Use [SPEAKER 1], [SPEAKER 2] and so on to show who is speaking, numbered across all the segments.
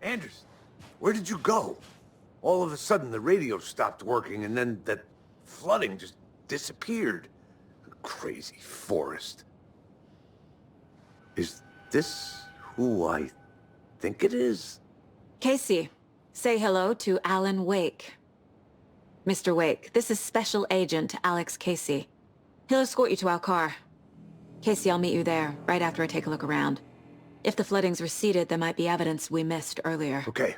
[SPEAKER 1] Anders, where did you go? All of a sudden, the radio stopped working, and then that flooding just disappeared. Crazy forest. Is this who I think it is?
[SPEAKER 2] Casey, say hello to Alan Wake. Mr. Wake, this is Special Agent Alex Casey. He'll escort you to our car. Casey, I'll meet you there, right after I take a look around. If the flooding's receded, there might be evidence we missed earlier.
[SPEAKER 1] Okay.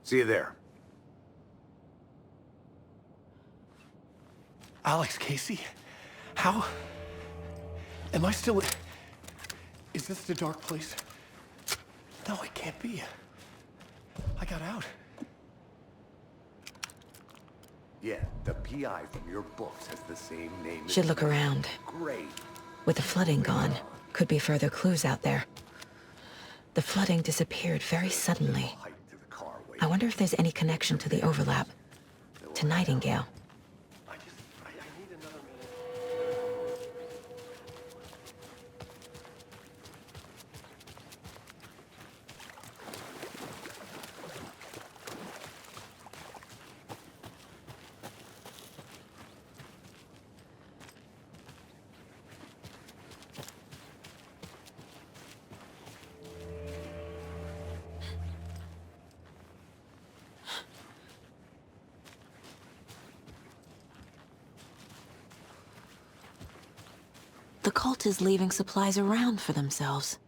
[SPEAKER 1] See you there.
[SPEAKER 3] Alex Casey? How? Am I still... Is this the dark place? No, it can't be. I got out.
[SPEAKER 1] Yeah, the PI from your books has the same name.
[SPEAKER 2] Should look around.
[SPEAKER 1] Great.
[SPEAKER 2] With the flooding gone, could be further clues out there. The flooding disappeared very suddenly. I wonder if there's any connection to the overlap. To Nightingale.
[SPEAKER 3] I need another minute.
[SPEAKER 2] The cult is leaving supplies around for themselves.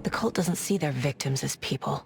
[SPEAKER 2] The cult doesn't see their victims as people.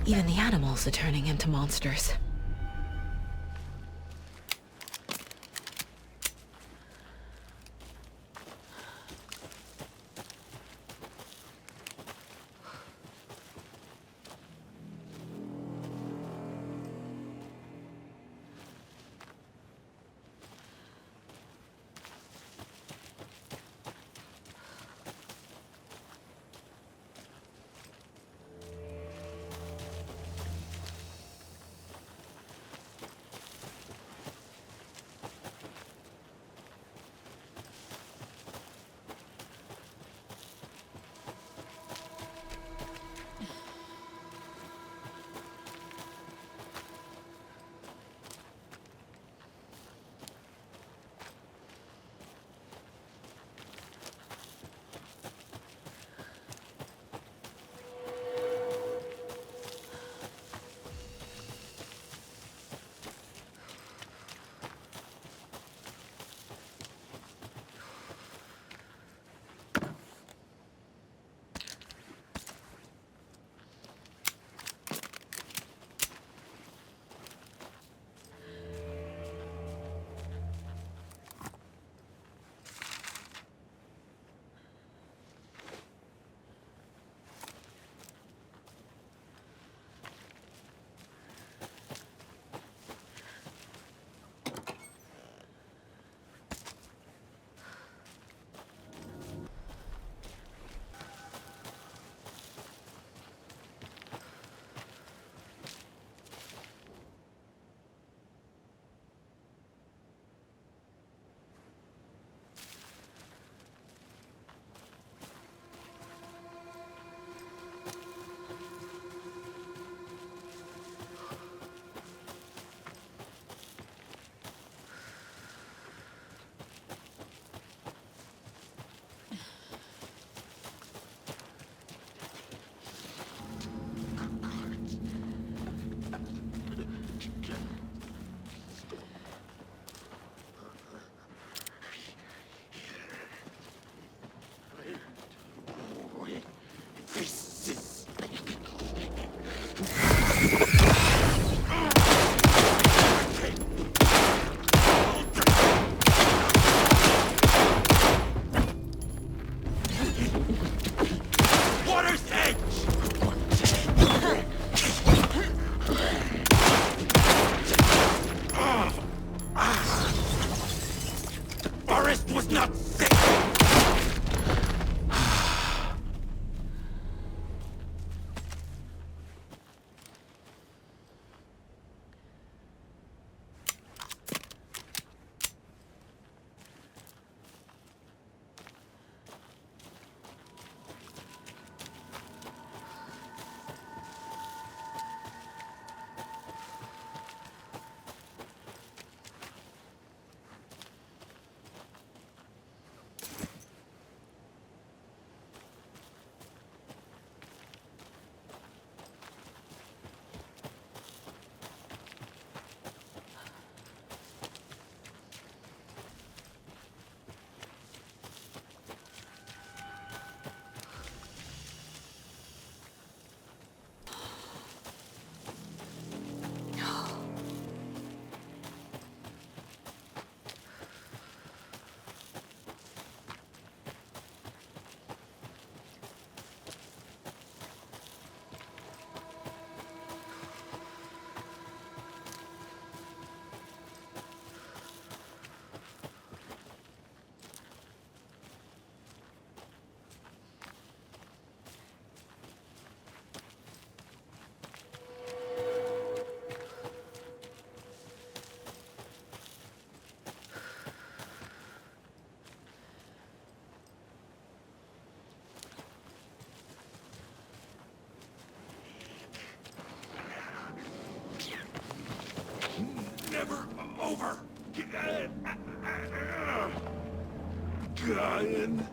[SPEAKER 2] Even the animals are turning into monsters.
[SPEAKER 1] Never over. Dying.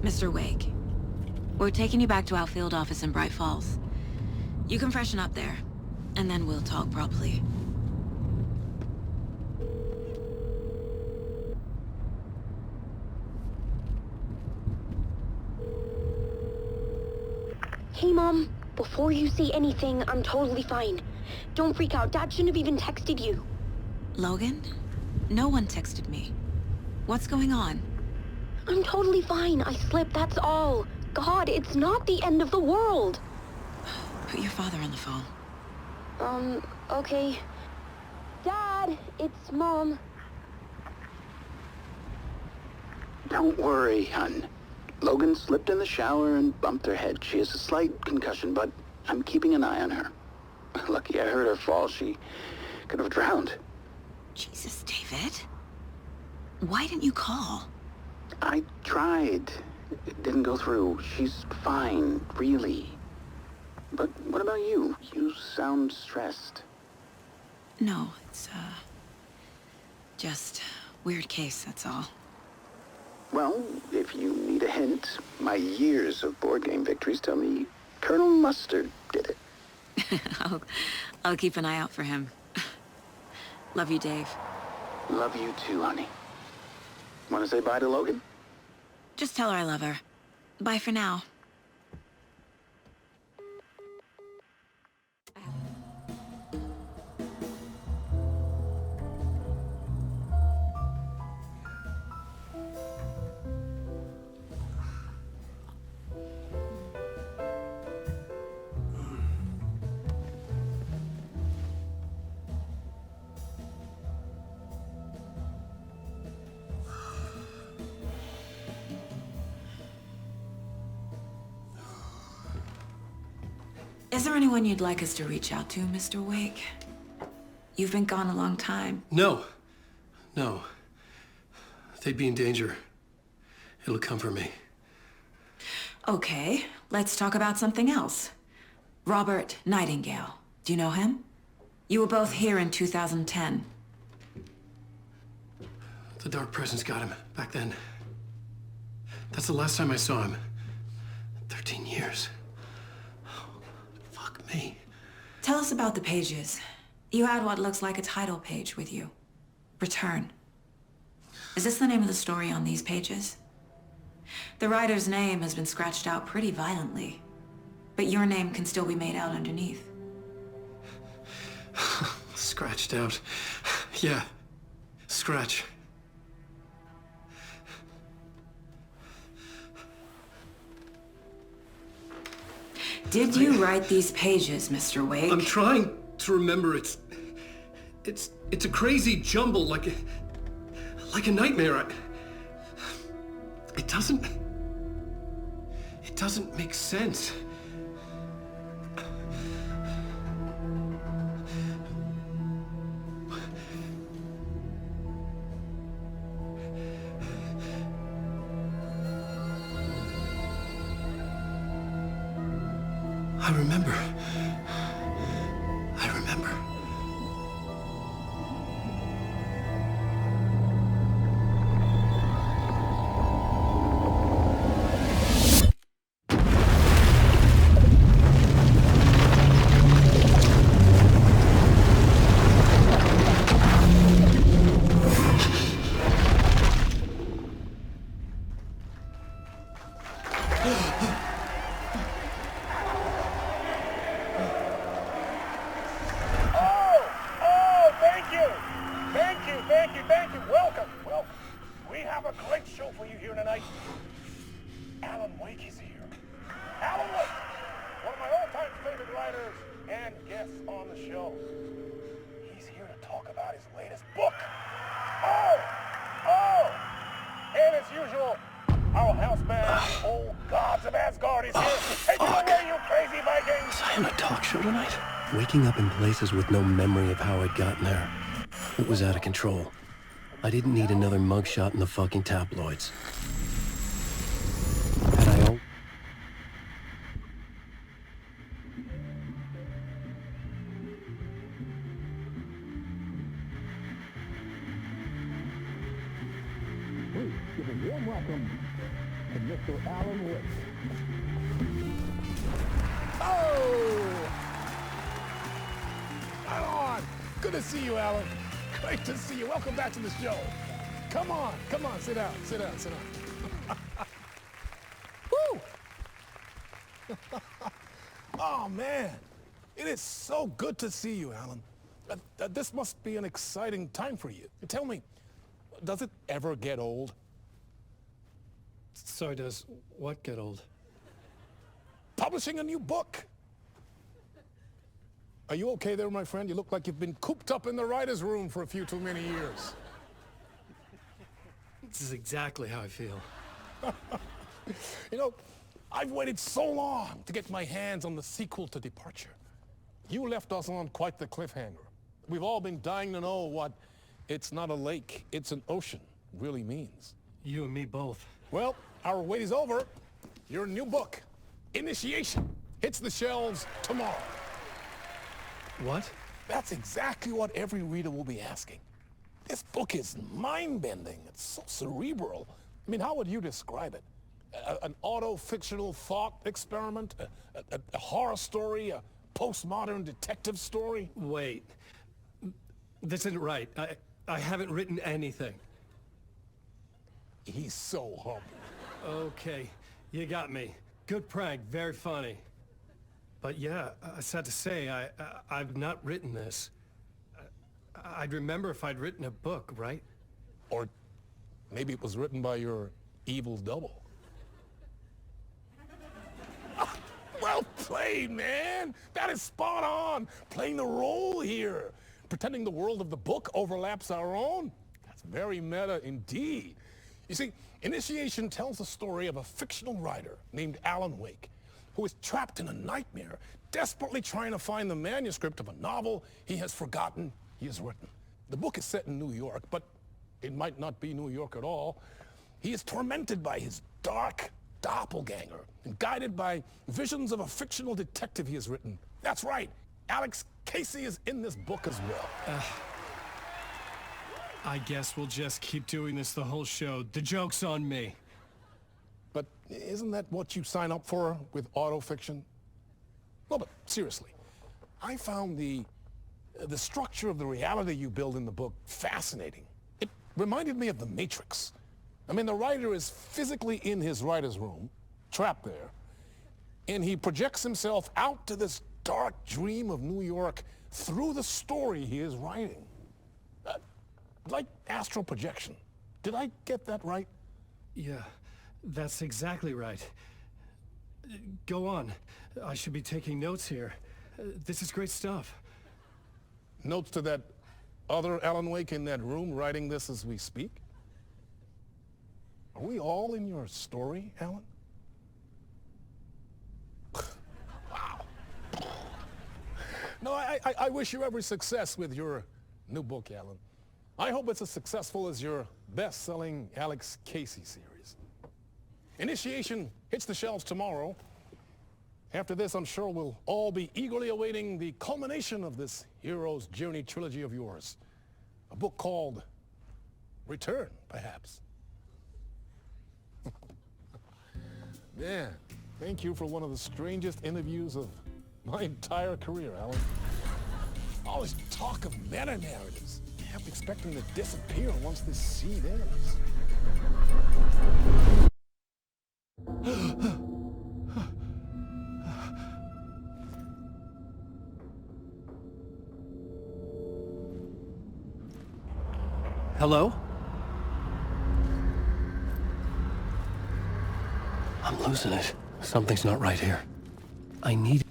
[SPEAKER 2] Mr. Wake, we're taking you back to our field office in Bright Falls. You can freshen up there, and then we'll talk properly.
[SPEAKER 4] Hey, Mom. Before you say anything, I'm totally fine. Don't freak out. Dad shouldn't have even texted you.
[SPEAKER 2] Logan? No one texted me. What's going on?
[SPEAKER 4] I'm totally fine. I slipped, that's all. God, it's not the end of the world.
[SPEAKER 2] Put your father on the phone.
[SPEAKER 4] Okay. Dad, it's Mom.
[SPEAKER 5] Don't worry, hon. Logan slipped in the shower and bumped her head. She has a slight concussion, but I'm keeping an eye on her. Lucky I heard her fall. She could have drowned.
[SPEAKER 2] Jesus, David. Why didn't you call?
[SPEAKER 5] I tried. It didn't go through. She's fine, really. But what about you? You sound stressed.
[SPEAKER 2] No, it's, just weird case, that's all.
[SPEAKER 5] Well, if you need a hint, my years of board game victories tell me Colonel Mustard did it.
[SPEAKER 2] I'll keep an eye out for him. Love you, Dave.
[SPEAKER 5] Love you too, honey. Want to say bye to Logan?
[SPEAKER 2] Just tell her I love her. Bye for now. Is there anyone you'd like us to reach out to, Mr. Wake? You've been gone a long time.
[SPEAKER 3] No. No. They'd be in danger. It'll come for me.
[SPEAKER 2] Okay, let's talk about something else. Robert Nightingale. Do you know him? You were both here in 2010.
[SPEAKER 3] The dark presence got him back then. That's the last time I saw him. 13 years. Fuck me.
[SPEAKER 2] Tell us about the pages. You had what looks like a title page with you. Return. Is this the name of the story on these pages? The writer's name has been scratched out pretty violently, but your name can still be made out underneath.
[SPEAKER 3] Scratched out. Yeah. Scratch.
[SPEAKER 2] Did you write these pages, Mr. Wake?
[SPEAKER 3] I'm trying to remember. It's a crazy jumble, like a nightmare. It doesn't make sense. I remember.
[SPEAKER 6] Thank you. Welcome. We have a great show for you here tonight. Alan Wake is here. Alan Wake, one of my all-time favorite writers and guests on the show. He's here to talk about his latest book. And as usual, our house band, Old Gods of Asgard, is here. Take it away, you crazy Vikings!
[SPEAKER 3] Was I on a talk show tonight? Waking up in places with no memory of how I'd gotten there. It was out of control. I didn't need another mugshot in the fucking tabloids. Had I all...
[SPEAKER 6] Please give a warm welcome to Mr. Alan Wake. Alan! Good to see you, Alan. Great to see you. Welcome back to the show. Come on, sit down. Woo! Oh, man. It is so good to see you, Alan. This must be an exciting time for you. Tell me, does it ever get old?
[SPEAKER 3] Sorry, does what get old?
[SPEAKER 6] Publishing a new book. Are you okay there, my friend? You look like you've been cooped up in the writer's room for a few too many years.
[SPEAKER 3] This is exactly how I feel.
[SPEAKER 6] You know, I've waited so long to get my hands on the sequel to Departure. You left us on quite the cliffhanger. We've all been dying to know what "it's not a lake, it's an ocean" really means.
[SPEAKER 3] You and me both.
[SPEAKER 6] Well, our wait is over. Your new book, Initiation, hits the shelves tomorrow.
[SPEAKER 3] What?
[SPEAKER 6] That's exactly what every reader will be asking. This book is mind-bending. It's so cerebral. I mean, how would you describe it? An auto-fictional thought experiment? A horror story? A postmodern detective story?
[SPEAKER 3] Wait. This isn't right. I haven't written anything.
[SPEAKER 6] He's so humble.
[SPEAKER 3] Okay, you got me. Good prank, very funny. But yeah, sad to say, I've not written this. I'd remember if I'd written a book, right?
[SPEAKER 6] Or maybe it was written by your evil double. Well played, man! That is spot on! Playing the role here. Pretending the world of the book overlaps our own. That's very meta indeed. You see, Initiation tells the story of a fictional writer named Alan Wake, who is trapped in a nightmare, desperately trying to find the manuscript of a novel he has forgotten he has written. The book is set in New York, but it might not be New York at all. He is tormented by his dark doppelganger and guided by visions of a fictional detective he has written. That's right, Alex Casey is in this book as well.
[SPEAKER 3] I guess we'll just keep doing this the whole show. The joke's on me.
[SPEAKER 6] But isn't that what you sign up for with autofiction? No, but seriously, I found the structure of the reality you build in the book fascinating. It reminded me of The Matrix. I mean, the writer is physically in his writer's room, trapped there, and he projects himself out to this dark dream of New York through the story he is writing. Like astral projection. Did I get that right?
[SPEAKER 3] Yeah, that's exactly right. Go on. I should be taking notes here. This is great stuff.
[SPEAKER 6] Notes to that other Alan Wake in that room writing this as we speak? Are we all in your story, Alan? Wow. No, I wish you every success with your new book, Alan. I hope it's as successful as your best-selling Alex Casey series. Initiation hits the shelves tomorrow. After this, I'm sure we'll all be eagerly awaiting the culmination of this hero's journey trilogy of yours. A book called Return, perhaps. Man, thank you for one of the strangest interviews of my entire career, Alan. All this talk of meta-narratives. I'm expecting to disappear once this seed ends.
[SPEAKER 3] Hello? I'm losing it. Something's not right here. I need...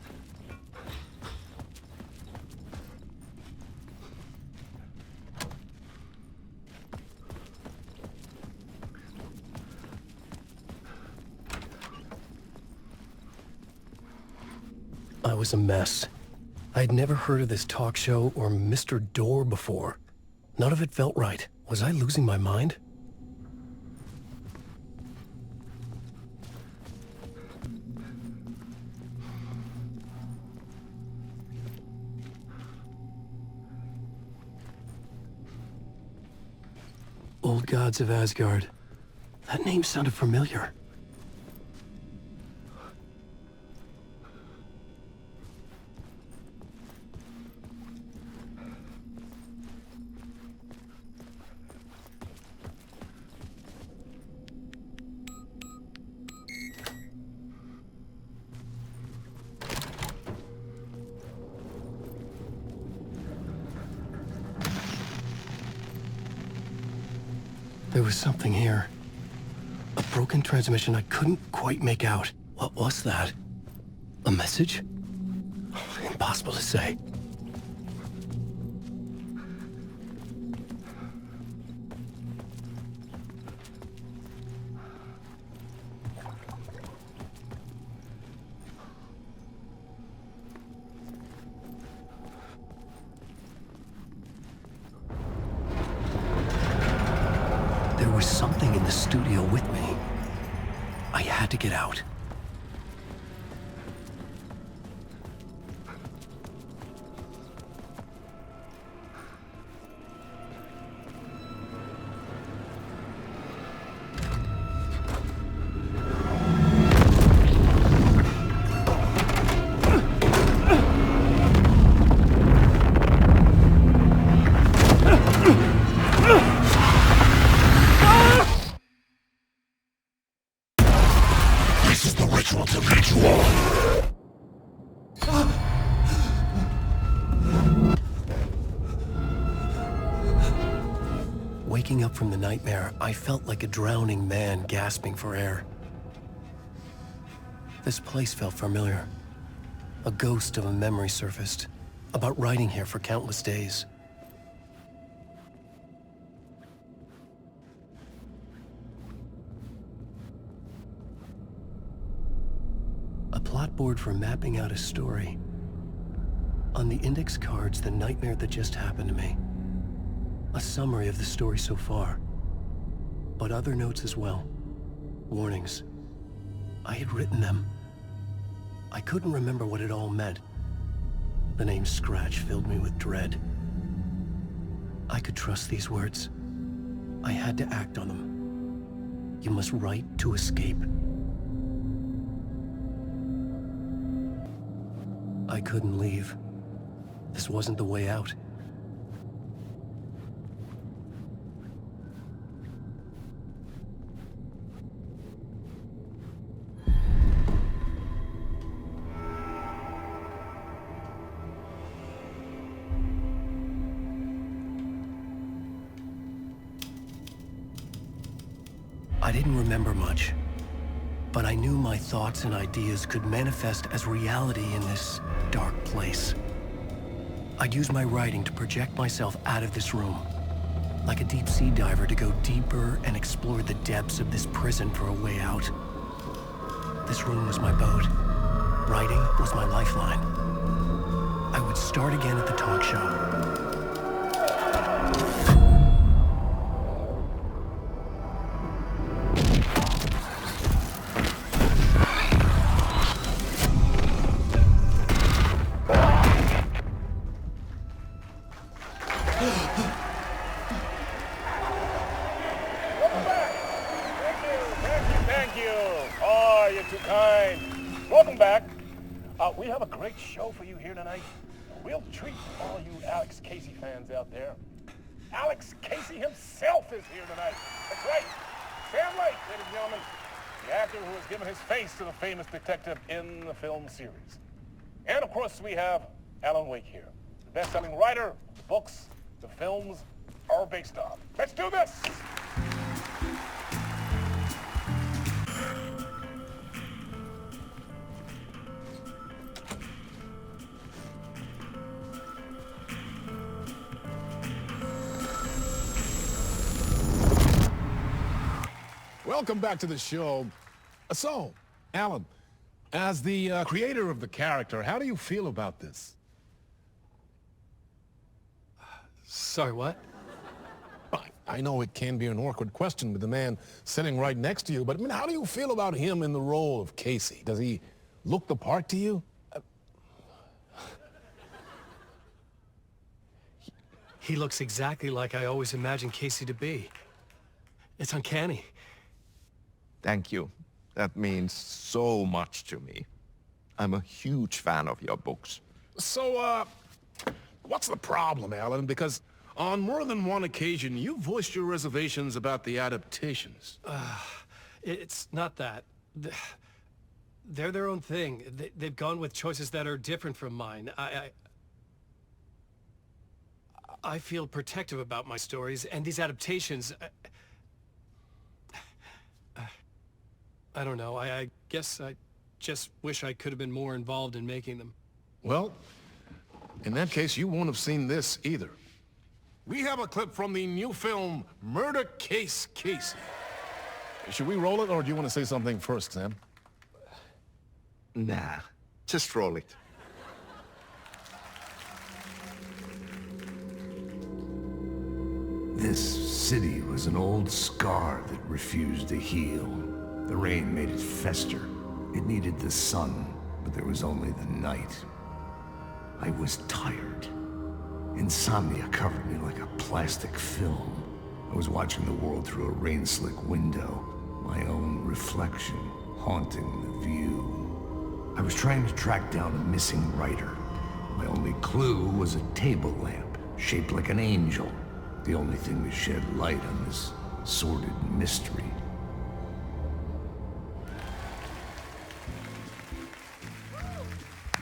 [SPEAKER 3] I was a mess. I'd never heard of this talk show or Mr. Door before. None of it felt right. Was I losing my mind? Old Gods of Asgard. That name sounded familiar. There was something here. A broken transmission I couldn't quite make out. What was that? A message? Impossible to say. There was something in the studio with me. I had to get out. Waking up from the nightmare, I felt like a drowning man gasping for air. This place felt familiar. A ghost of a memory surfaced, about riding here for countless days. A plot board for mapping out a story. On the index cards, the nightmare that just happened to me. A summary of the story so far. But other notes as well. Warnings. I had written them. I couldn't remember what it all meant. The name Scratch filled me with dread. I could trust these words. I had to act on them. You must write to escape. I couldn't leave. This wasn't the way out. I didn't remember much, but I knew my thoughts and ideas could manifest as reality in this dark place. I'd use my writing to project myself out of this room, like a deep-sea diver to go deeper and explore the depths of this prison for a way out. This room was my boat. Writing was my lifeline. I would start again at the talk show.
[SPEAKER 6] We have a great show for you here tonight. A real treat for all you Alex Casey fans out there. Alex Casey himself is here tonight. That's right. Sam Lake, ladies and gentlemen, the actor who has given his face to the famous detective in the film series. And of course, we have Alan Wake here, the best-selling writer, the books, the films are based on. Let's do this! Welcome back to the show. So, Alan, as the creator of the character, how do you feel about this?
[SPEAKER 3] Sorry, what?
[SPEAKER 6] I know it can be an awkward question with the man sitting right next to you, but I mean, how do you feel about him in the role of Casey? Does he look the part to you?
[SPEAKER 3] He looks exactly like I always imagined Casey to be. It's uncanny.
[SPEAKER 7] Thank you. That means so much to me. I'm a huge fan of your books.
[SPEAKER 6] So, what's the problem, Alan? Because on more than one occasion, you voiced your reservations about the adaptations.
[SPEAKER 3] It's not that. They're their own thing. They've gone with choices that are different from mine. I feel protective about my stories, and these adaptations... I don't know. I guess I just wish I could have been more involved in making them.
[SPEAKER 6] Well, in that case, you won't have seen this either. We have a clip from the new film, Murder Case Casey. Should we roll it, or do you want to say something first, Sam?
[SPEAKER 7] Nah, just roll it.
[SPEAKER 1] This city was an old scar that refused to heal. The rain made it fester. It needed the sun, but there was only the night. I was tired. Insomnia covered me like a plastic film. I was watching the world through a rain-slick window, my own reflection haunting the view. I was trying to track down a missing writer. My only clue was a table lamp, shaped like an angel, the only thing to shed light on this sordid mystery.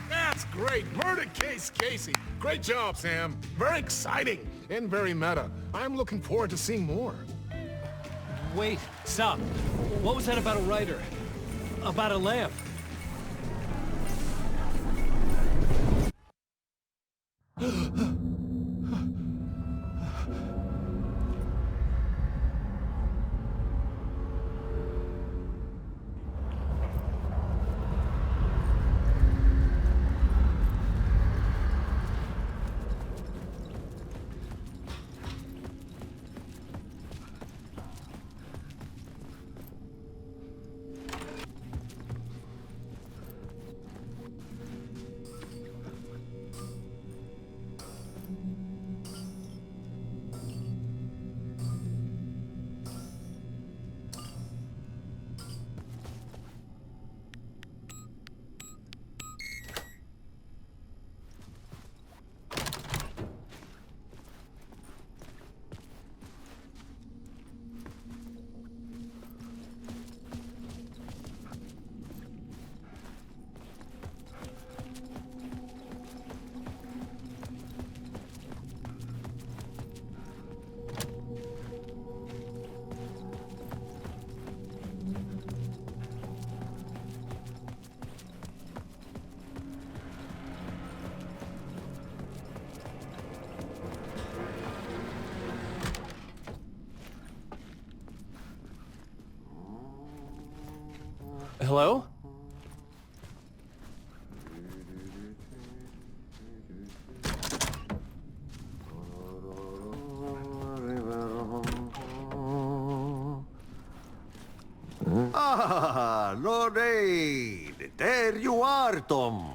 [SPEAKER 6] That's great! Murder Case Casey! Great job, Sam. Very exciting and very meta. I'm looking forward to seeing more.
[SPEAKER 3] Wait, stop. What was that about a writer? About a lamp? Hello?
[SPEAKER 8] Ah, Lorraine! There you are, Tom.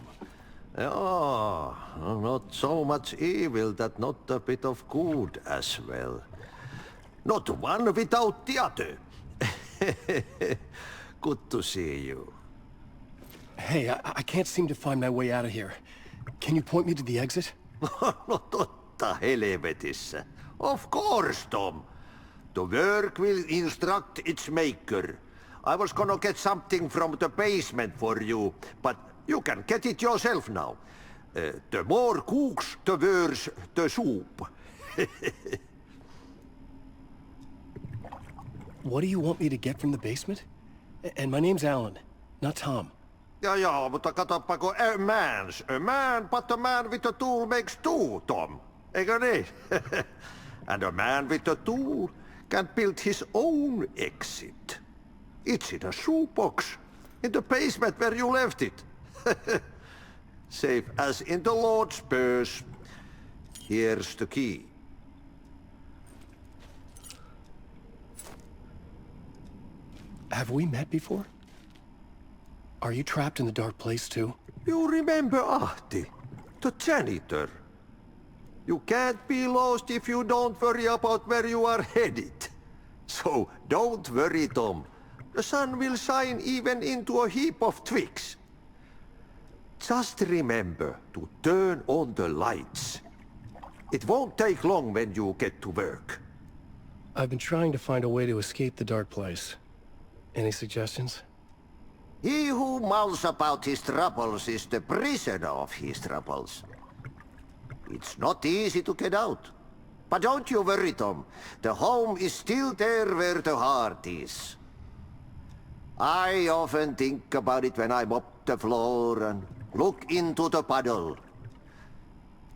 [SPEAKER 8] Oh, not so much evil that not a bit of good as well. Not one without the other. Good to see you.
[SPEAKER 3] Hey, I can't seem to find my way out of here. Can you point me to the exit?
[SPEAKER 8] No totta helvetissä. Of course, Tom. The work will instruct its maker. I was gonna get something from the basement for you, but you can get it yourself now. The more cooks, the worse the soup.
[SPEAKER 3] What do you want me to get from the basement? And my name's Alan, not Tom.
[SPEAKER 8] Ja, mutta katoppa kun a man, but a man with a tool makes two, Tom. Eikö niin? And a man with a tool can build his own exit. It's in a shoebox, in the basement where you left it. Safe as in the Lord's purse. Here's the key.
[SPEAKER 3] Have we met before? Are you trapped in the dark place too?
[SPEAKER 8] You remember Ahti, the janitor. You can't be lost if you don't worry about where you are headed. So don't worry, Tom. The sun will shine even into a heap of twigs. Just remember to turn on the lights. It won't take long when you get to work.
[SPEAKER 3] I've been trying to find a way to escape the dark place. Any suggestions?
[SPEAKER 8] He who mulls about his troubles is the prisoner of his troubles. It's not easy to get out. But don't you worry, Tom. The home is still there where the heart is. I often think about it when I mop the floor and look into the puddle.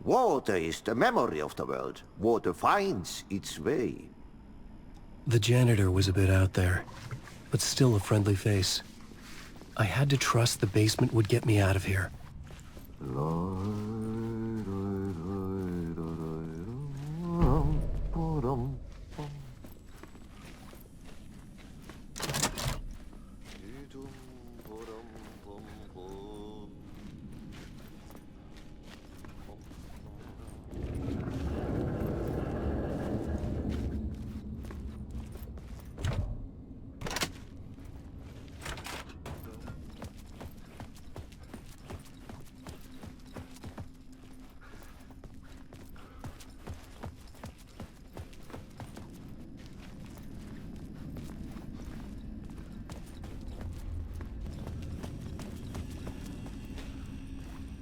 [SPEAKER 8] Water is the memory of the world. Water finds its way.
[SPEAKER 3] The janitor was a bit out there, but still a friendly face. I had to trust the basement would get me out of here.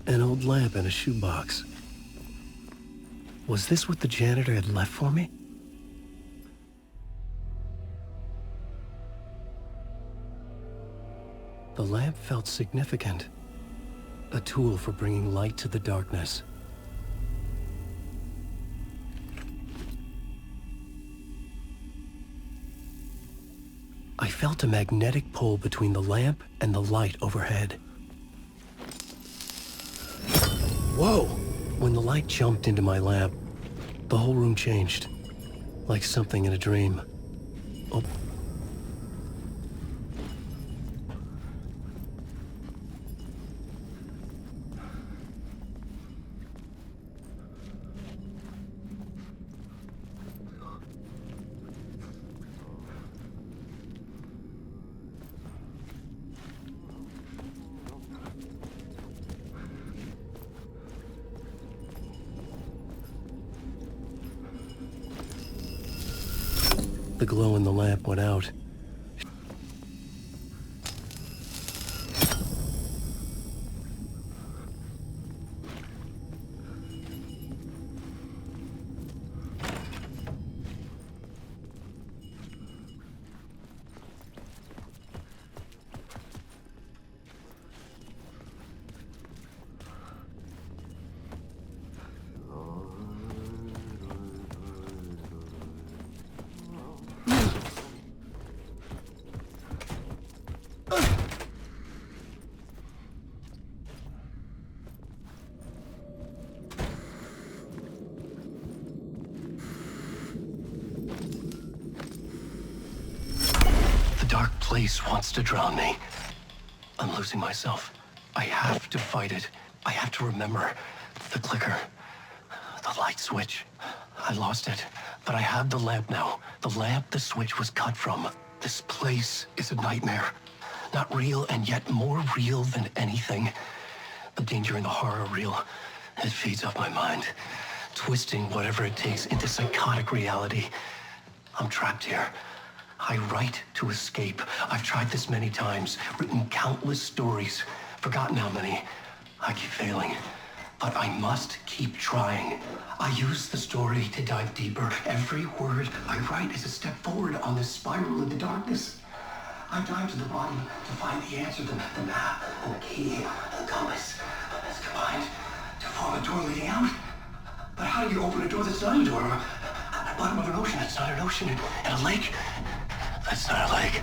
[SPEAKER 3] An old lamp in a shoebox. Was this what the janitor had left for me? The lamp felt significant. A tool for bringing light to the darkness. I felt a magnetic pull between the lamp and the light overhead. Whoa! When the light jumped into my lamp, the whole room changed. Like something in a dream. Oh. The glow in the lamp went out. place wants to drown me. I'm losing myself. I have to fight it. I have to remember. The clicker. The light switch. I lost it. But I have the lamp now. The lamp the switch was cut from. This place is a nightmare. Not real, and yet more real than anything. The danger in the horror reel. It feeds off my mind. Twisting whatever it takes into psychotic reality. I'm trapped here. I write to escape. I've tried this many times, written countless stories, forgotten how many. I keep failing, but I must keep trying. I use the story to dive deeper. Every word I write is a step forward on this spiral into darkness. I dive to the bottom to find the answer, the map, and the key, and the compass. It's combined to form a door leading out. But how do you open a door that's not a door? At the bottom of an ocean that's not an ocean, and a lake that's not a lake.